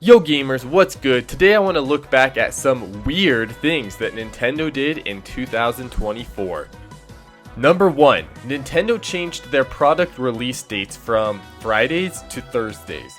Yo gamers, what's good? Today I want to look back at some weird things that Nintendo did in 2024. Number 1. Nintendo changed their product release dates from Fridays to Thursdays.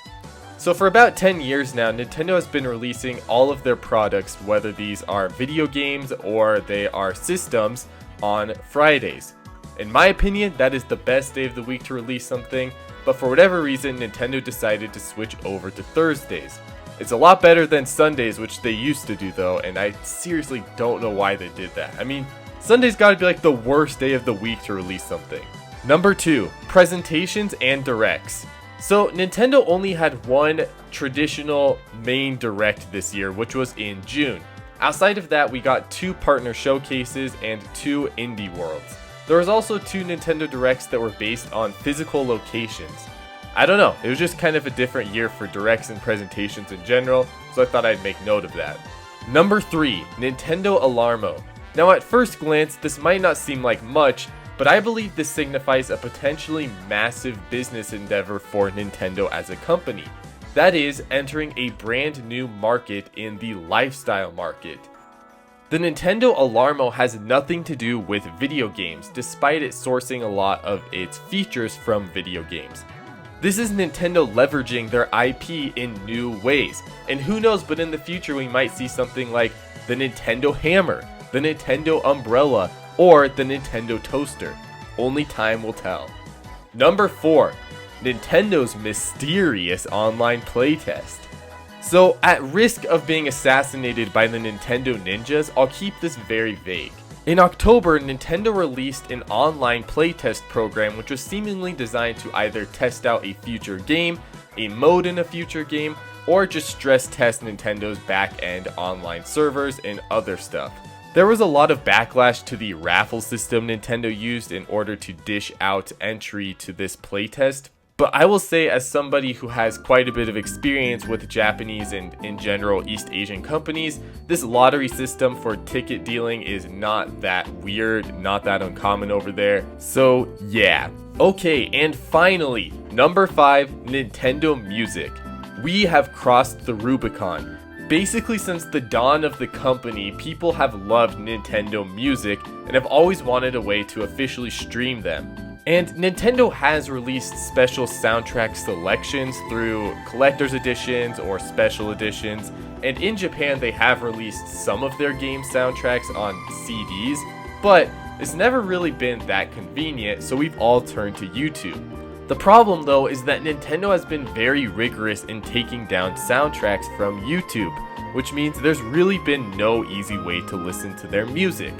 So for about 10 years now, Nintendo has been releasing all of their products, whether these are video games or they are systems, on Fridays. In my opinion, that is the best day of the week to release something, but for whatever reason, Nintendo decided to switch over to Thursdays. It's a lot better than Sundays, which they used to do though, and I seriously don't know why they did that. I mean, Sunday's gotta be like the worst day of the week to release something. Number 2, presentations and directs. So Nintendo only had one traditional main direct this year, which was in June. Outside of that, we got 2 partner showcases and 2 indie worlds. There was also 2 Nintendo Directs that were based on physical locations. I don't know, it was just kind of a different year for directs and presentations in general, so I thought I'd make note of that. Number 3, Nintendo Alarmo. Now at first glance, this might not seem like much, but I believe this signifies a potentially massive business endeavor for Nintendo as a company. That is, entering a brand new market in the lifestyle market. The Nintendo Alarmo has nothing to do with video games, despite it sourcing a lot of its features from video games. This is Nintendo leveraging their IP in new ways, and who knows, but in the future we might see something like the Nintendo Hammer, the Nintendo Umbrella, or the Nintendo Toaster. Only time will tell. Number 4, Nintendo's mysterious online playtest. So, at risk of being assassinated by the Nintendo ninjas, I'll keep this very vague. In October, Nintendo released an online playtest program which was seemingly designed to either test out a future game, a mode in a future game, or just stress test Nintendo's back-end online servers and other stuff. There was a lot of backlash to the raffle system Nintendo used in order to dish out entry to this playtest. But I will say, as somebody who has quite a bit of experience with Japanese and in general East Asian companies, this lottery system for ticket dealing is not that weird, not that uncommon over there. So yeah. Okay, and finally, number 5, Nintendo Music. We have crossed the Rubicon. Basically, since the dawn of the company, people have loved Nintendo Music and have always wanted a way to officially stream them. And Nintendo has released special soundtrack selections through collector's editions or special editions, and in Japan they have released some of their game soundtracks on CDs, but it's never really been that convenient, so we've all turned to YouTube. The problem though is that Nintendo has been very rigorous in taking down soundtracks from YouTube, which means there's really been no easy way to listen to their music.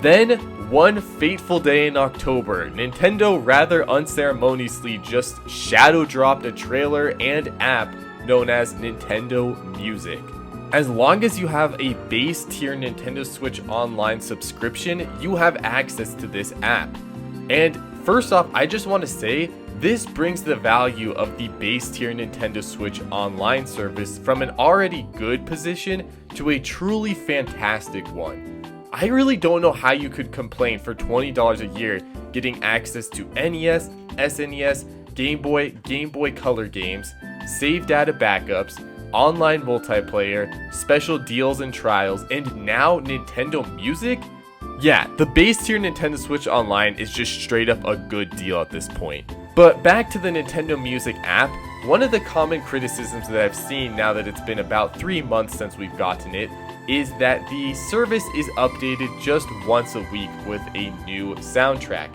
Then, one fateful day in October, Nintendo rather unceremoniously just shadow dropped a trailer and app known as Nintendo Music. As long as you have a base tier Nintendo Switch Online subscription, you have access to this app. And first off, I just want to say, this brings the value of the base tier Nintendo Switch Online service from an already good position to a truly fantastic one. I really don't know how you could complain for $20 a year getting access to NES, SNES, Game Boy Color games, save data backups, online multiplayer, special deals and trials, and now Nintendo Music? Yeah, the base tier Nintendo Switch Online is just straight up a good deal at this point. But back to the Nintendo Music app, one of the common criticisms that I've seen now that it's been about 3 months since we've gotten it is that the service is updated just once a week with a new soundtrack.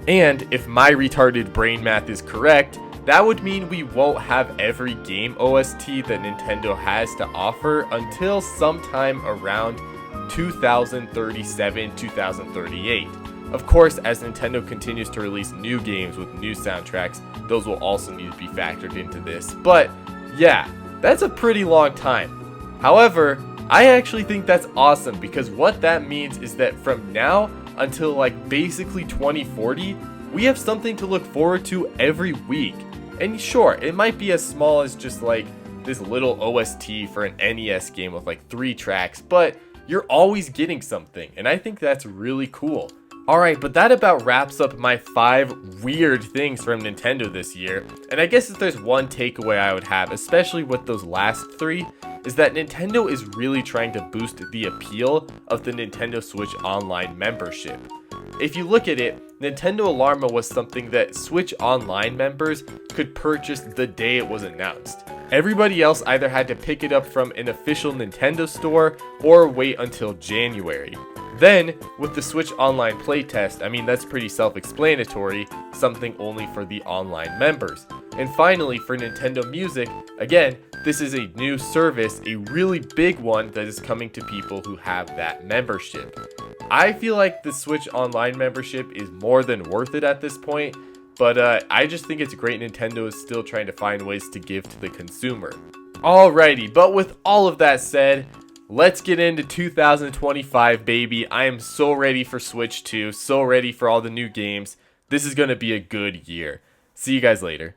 And if my retarded brain math is correct, that would mean we won't have every game OST that Nintendo has to offer until sometime around 2037, 2038. Of course, as Nintendo continues to release new games with new soundtracks, those will also need to be factored into this. But yeah, that's a pretty long time. However, I actually think that's awesome because what that means is that from now until like basically 2040, we have something to look forward to every week. And sure, it might be as small as just like this little OST for an NES game with like 3 tracks, but you're always getting something, and I think that's really cool. Alright, but that about wraps up my 5 weird things from Nintendo this year. And I guess if there's one takeaway I would have, especially with those last 3, is that Nintendo is really trying to boost the appeal of the Nintendo Switch Online membership. If you look at it, Nintendo Alarma was something that Switch Online members could purchase the day it was announced. Everybody else either had to pick it up from an official Nintendo store or wait until January. Then, with the Switch Online playtest, I mean that's pretty self-explanatory, something only for the online members. And finally, for Nintendo Music, again, this is a new service, a really big one that is coming to people who have that membership. I feel like the Switch Online membership is more than worth it at this point, but I just think it's great Nintendo is still trying to find ways to give to the consumer. Alrighty, but with all of that said, let's get into 2025, baby. I am so ready for Switch 2, so ready for all the new games. This is going to be a good year. See you guys later.